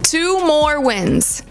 Two more wins,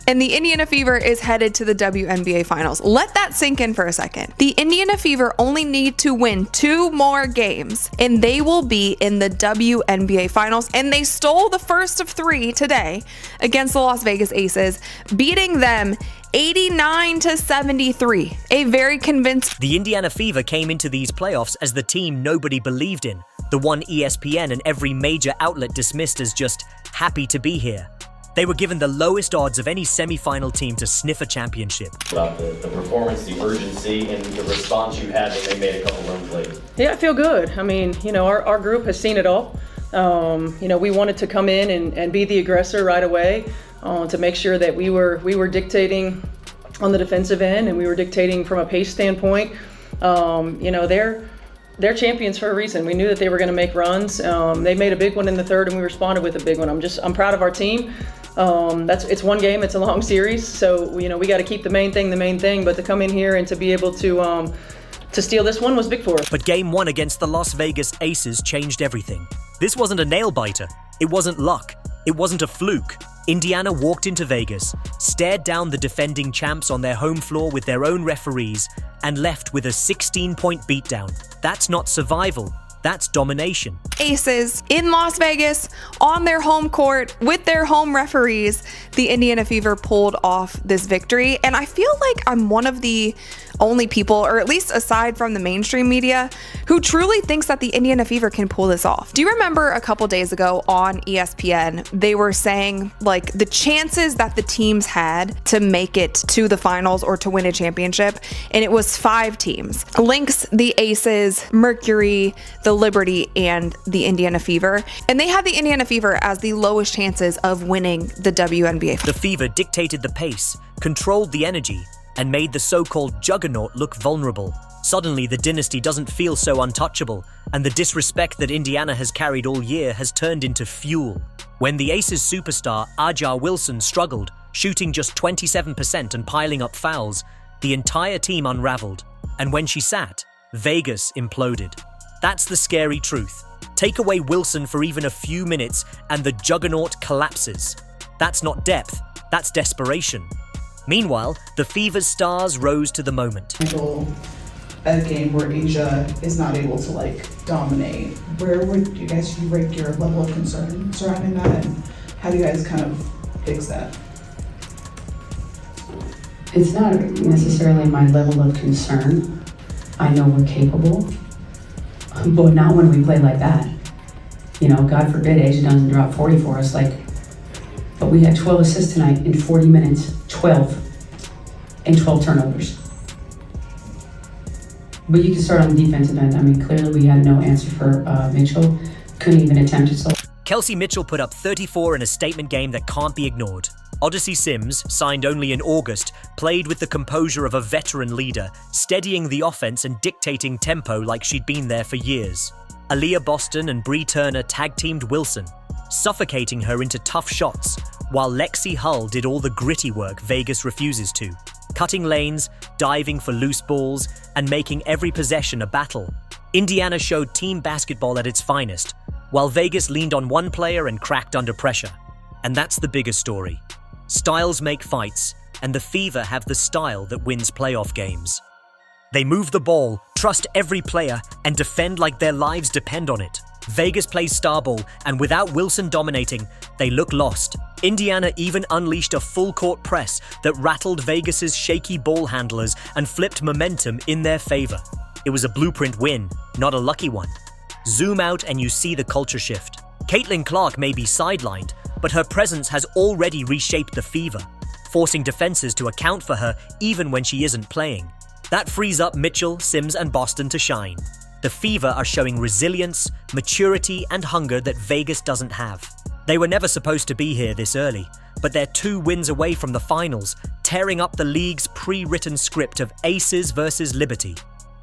and the Indiana Fever is headed to the WNBA Finals. Let that sink in for a second. The Indiana Fever only need to win 2 more games, and they will be in the WNBA Finals, and they stole the first of 3 today against the Las Vegas Aces, beating them 89-73. A very convincing. The Indiana Fever came into these playoffs as the team nobody believed in, the one ESPN and every major outlet dismissed as just happy to be here. They were given the lowest odds of any semi-final team to sniff a championship. About the performance, the urgency, and the response you had when they made a couple runs late. Yeah, I feel good. I mean, our group has seen it all. We wanted to come in and be the aggressor right away to make sure that we were dictating on the defensive end, and we were dictating from a pace standpoint. They're champions for a reason. We knew that they were going to make runs. They made a big one in the third, and we responded with a big one. I'm proud of our team. It's one game. It's a long series, so we got to keep the main thing. But to come in here and to be able to steal this one was big for us. But Game 1 against the Las Vegas Aces changed everything. This wasn't a nail-biter. It wasn't luck. It wasn't a fluke. Indiana walked into Vegas, stared down the defending champs on their home floor with their own referees, and left with a 16-point beatdown. That's not survival. That's domination. Aces in Las Vegas on their home court with their home referees, the Indiana Fever pulled off this victory. And I feel like I'm one of the only people, or at least aside from the mainstream media, who truly thinks that the Indiana Fever can pull this off. Do you remember a couple days ago on ESPN, they were saying like the chances that the teams had to make it to the finals or to win a championship, and it was 5 teams: Lynx, the Aces, Mercury, the Liberty, and the Indiana Fever. And they had the Indiana Fever as the lowest chances of winning the WNBA. The Fever dictated the pace, controlled the energy, and made the so-called juggernaut look vulnerable. Suddenly, the dynasty doesn't feel so untouchable, and the disrespect that Indiana has carried all year has turned into fuel. When the Aces superstar A'ja Wilson struggled, shooting just 27% and piling up fouls, the entire team unraveled. And when she sat, Vegas imploded. That's the scary truth. Take away Wilson for even a few minutes and the juggernaut collapses. That's not depth, that's desperation. Meanwhile, the Fever's stars rose to the moment. A game where Asia is not able to dominate. Where would you guys rank your level of concern surrounding that, and how do you guys kind of fix that? It's not necessarily my level of concern. I know we're capable, but not when we play like that. God forbid Asia doesn't drop 40 for us. But we had 12 assists tonight in 40 minutes, 12, and 12 turnovers. But you can start on the defensive end. I mean, clearly we had no answer for Mitchell. Couldn't even attempt it. So Kelsey Mitchell put up 34 in a statement game that can't be ignored. Odyssey Sims, signed only in August, played with the composure of a veteran leader, steadying the offense and dictating tempo like she'd been there for years. Aaliyah Boston and Brie Turner tag-teamed Wilson, suffocating her into tough shots, while Lexie Hull did all the gritty work Vegas refuses to, cutting lanes, diving for loose balls, and making every possession a battle. Indiana showed team basketball at its finest, while Vegas leaned on one player and cracked under pressure. And that's the bigger story. Styles make fights, and the Fever have the style that wins playoff games. They move the ball, trust every player, and defend like their lives depend on it. Vegas plays star ball, and without Wilson dominating, they look lost. Indiana even unleashed a full-court press that rattled Vegas's shaky ball handlers and flipped momentum in their favor. It was a blueprint win, not a lucky one. Zoom out and you see the culture shift. Caitlin Clark may be sidelined, but her presence has already reshaped the Fever, forcing defenses to account for her even when she isn't playing. That frees up Mitchell, Sims, and Boston to shine. The Fever are showing resilience, maturity, and hunger that Vegas doesn't have. They were never supposed to be here this early, but they're 2 wins away from the finals, tearing up the league's pre-written script of Aces versus Liberty.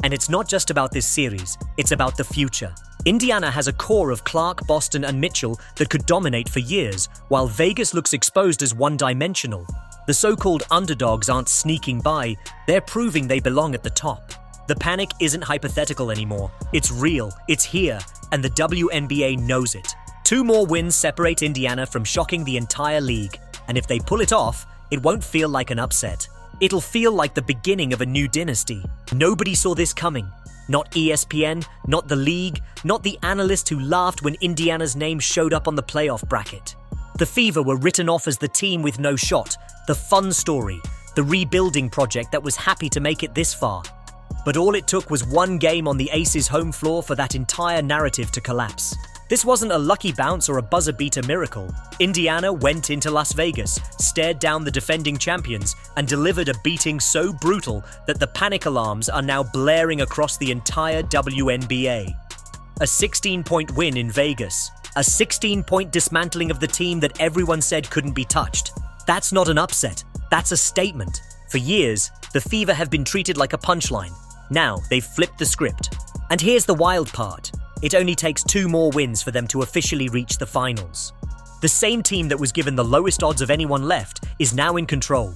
And it's not just about this series, it's about the future. Indiana has a core of Clark, Boston, and Mitchell that could dominate for years, while Vegas looks exposed as one-dimensional. The so-called underdogs aren't sneaking by, they're proving they belong at the top. The panic isn't hypothetical anymore. It's real, it's here, and the WNBA knows it. 2 more wins separate Indiana from shocking the entire league, and if they pull it off, it won't feel like an upset. It'll feel like the beginning of a new dynasty. Nobody saw this coming. Not ESPN, not the league, not the analysts who laughed when Indiana's name showed up on the playoff bracket. The Fever were written off as the team with no shot, the fun story, the rebuilding project that was happy to make it this far. But all it took was one game on the Aces' home floor for that entire narrative to collapse. This wasn't a lucky bounce or a buzzer-beater miracle. Indiana went into Las Vegas, stared down the defending champions, and delivered a beating so brutal that the panic alarms are now blaring across the entire WNBA. A 16-point win in Vegas. A 16-point dismantling of the team that everyone said couldn't be touched. That's not an upset. That's a statement. For years, the Fever have been treated like a punchline. Now, they've flipped the script. And here's the wild part. It only takes 2 more wins for them to officially reach the finals. The same team that was given the lowest odds of anyone left is now in control.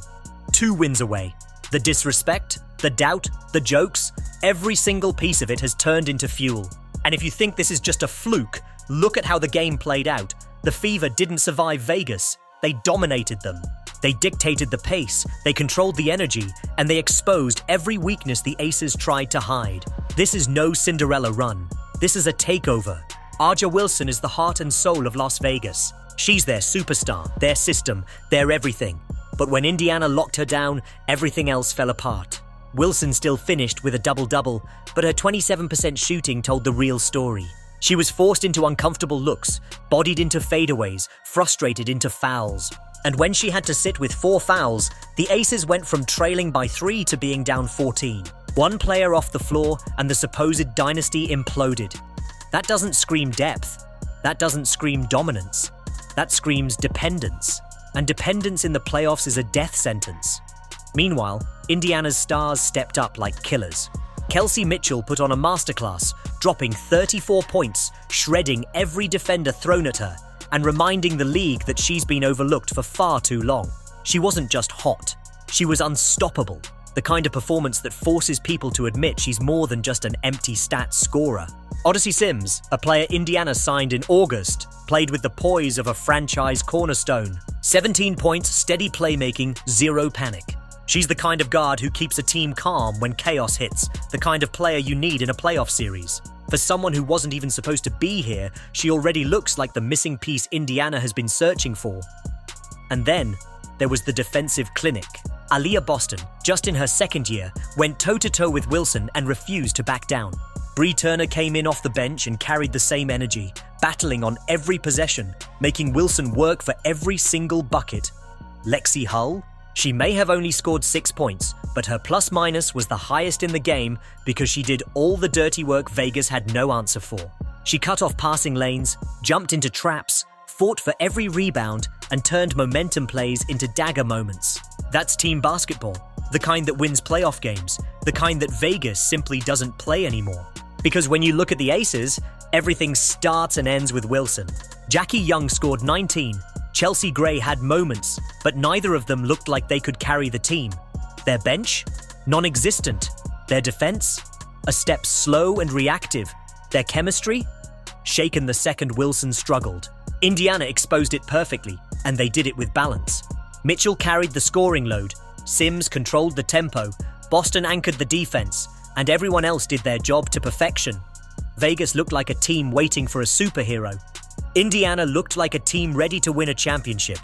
2 wins away. The disrespect, the doubt, the jokes, every single piece of it has turned into fuel. And if you think this is just a fluke, look at how the game played out. The Fever didn't survive Vegas. They dominated them. They dictated the pace, they controlled the energy, and they exposed every weakness the Aces tried to hide. This is no Cinderella run. This is a takeover. A'ja Wilson is the heart and soul of Las Vegas. She's their superstar, their system, their everything. But when Indiana locked her down, everything else fell apart. Wilson still finished with a double-double, but her 27% shooting told the real story. She was forced into uncomfortable looks, bodied into fadeaways, frustrated into fouls. And when she had to sit with 4 fouls, the Aces went from trailing by 3 to being down 14. 1 player off the floor and the supposed dynasty imploded. That doesn't scream depth. That doesn't scream dominance. That screams dependence. And dependence in the playoffs is a death sentence. Meanwhile, Indiana's stars stepped up like killers. Kelsey Mitchell put on a masterclass, dropping 34 points, shredding every defender thrown at her, and reminding the league that she's been overlooked for far too long. She wasn't just hot. She was unstoppable. The kind of performance that forces people to admit she's more than just an empty stat scorer. Odyssey Sims, a player Indiana signed in August, played with the poise of a franchise cornerstone. 17 points, steady playmaking, 0 panic. She's the kind of guard who keeps a team calm when chaos hits, the kind of player you need in a playoff series. For someone who wasn't even supposed to be here, she already looks like the missing piece Indiana has been searching for. And then, there was the defensive clinic. Aaliyah Boston, just in her 2nd year, went toe-to-toe with Wilson and refused to back down. Brie Turner came in off the bench and carried the same energy, battling on every possession, making Wilson work for every single bucket. Lexie Hull? She may have only scored 6 points, but her plus-minus was the highest in the game because she did all the dirty work Vegas had no answer for. She cut off passing lanes, jumped into traps, fought for every rebound, and turned momentum plays into dagger moments. That's team basketball, the kind that wins playoff games, the kind that Vegas simply doesn't play anymore. Because when you look at the Aces, everything starts and ends with Wilson. Jackie Young scored 19, Chelsea Gray had moments, but neither of them looked like they could carry the team. Their bench? Non-existent. Their defense? A step slow and reactive. Their chemistry? Shaken the second Wilson struggled. Indiana exposed it perfectly, and they did it with balance. Mitchell carried the scoring load, Sims controlled the tempo, Boston anchored the defense, and everyone else did their job to perfection. Vegas looked like a team waiting for a superhero. Indiana looked like a team ready to win a championship.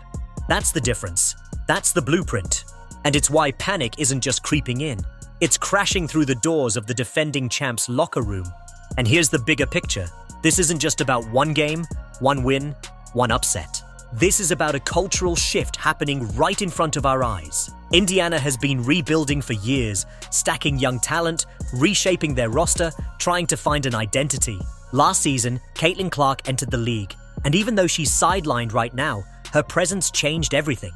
That's the difference. That's the blueprint. And it's why panic isn't just creeping in. It's crashing through the doors of the defending champs' locker room. And here's the bigger picture. This isn't just about one game, one win, one upset. This is about a cultural shift happening right in front of our eyes. Indiana has been rebuilding for years, stacking young talent, reshaping their roster, trying to find an identity. Last season, Caitlin Clark entered the league, and even though she's sidelined right now, her presence changed everything.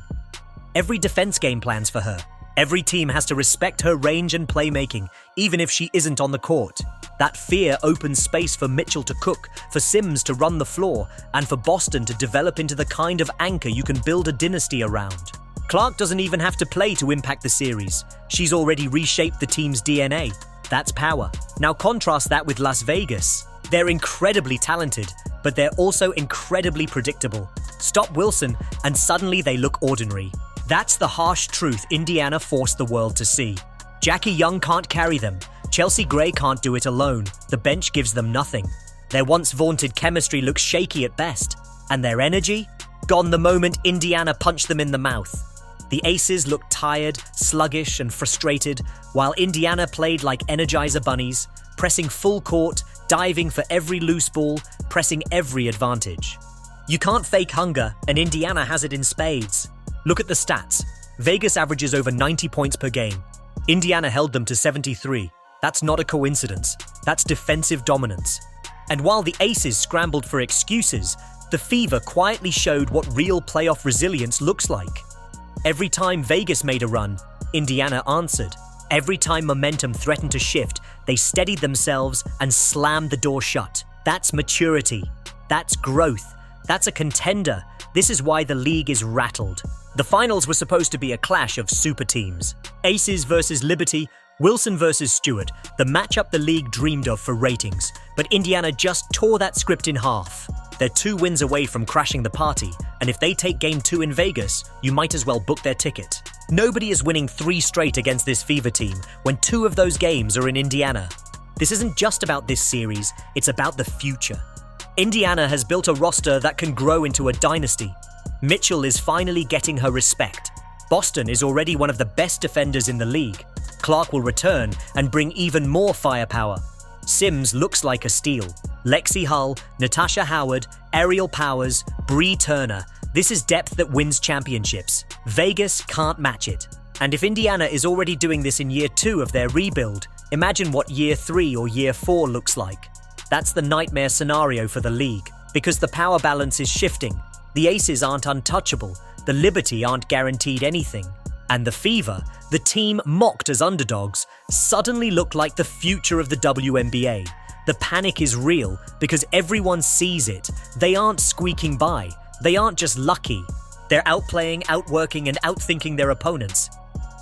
Every defense game plans for her. Every team has to respect her range and playmaking, even if she isn't on the court. That fear opens space for Mitchell to cook, for Sims to run the floor, and for Boston to develop into the kind of anchor you can build a dynasty around. Clark doesn't even have to play to impact the series. She's already reshaped the team's DNA. That's power. Now contrast that with Las Vegas. They're incredibly talented, but they're also incredibly predictable. Stop Wilson, and suddenly they look ordinary. That's the harsh truth Indiana forced the world to see. Jackie Young can't carry them. Chelsea Gray can't do it alone. The bench gives them nothing. Their once vaunted chemistry looks shaky at best. And their energy? Gone the moment Indiana punched them in the mouth. The Aces looked tired, sluggish, and frustrated, while Indiana played like Energizer bunnies, pressing full court, diving for every loose ball, pressing every advantage. You can't fake hunger, and Indiana has it in spades. Look at the stats. Vegas averages over 90 points per game. Indiana held them to 73. That's not a coincidence. That's defensive dominance. And while the Aces scrambled for excuses, the Fever quietly showed what real playoff resilience looks like. Every time Vegas made a run, Indiana answered. Every time momentum threatened to shift, they steadied themselves and slammed the door shut. That's maturity. That's growth. That's a contender. This is why the league is rattled. The finals were supposed to be a clash of super teams. Aces versus Liberty, Wilson versus Stewart, the matchup the league dreamed of for ratings. But Indiana just tore that script in half. They're 2 wins away from crashing the party, and if they take Game 2 in Vegas, you might as well book their ticket. Nobody is winning 3 straight against this Fever team when 2 of those games are in Indiana. This isn't just about this series, it's about the future. Indiana has built a roster that can grow into a dynasty. Mitchell is finally getting her respect. Boston is already one of the best defenders in the league. Clark will return and bring even more firepower. Sims looks like a steal. Lexie Hull, Natasha Howard, Aerial Powers, Brie Turner. This is depth that wins championships. Vegas can't match it. And if Indiana is already doing this in year 2 of their rebuild, imagine what year 3 or year 4 looks like. That's the nightmare scenario for the league, because the power balance is shifting. The Aces aren't untouchable, the Liberty aren't guaranteed anything. And the Fever, the team mocked as underdogs, suddenly look like the future of the WNBA. The panic is real because everyone sees it. They aren't squeaking by. They aren't just lucky. They're outplaying, outworking, and outthinking their opponents.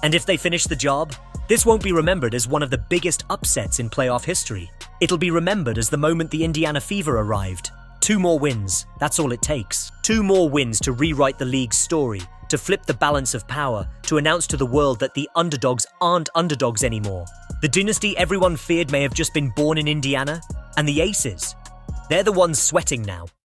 And if they finish the job, this won't be remembered as one of the biggest upsets in playoff history. It'll be remembered as the moment the Indiana Fever arrived. 2 more wins, that's all it takes. 2 more wins to rewrite the league's story, to flip the balance of power, to announce to the world that the underdogs aren't underdogs anymore. The dynasty everyone feared may have just been born in Indiana, and the Aces, they're the ones sweating now.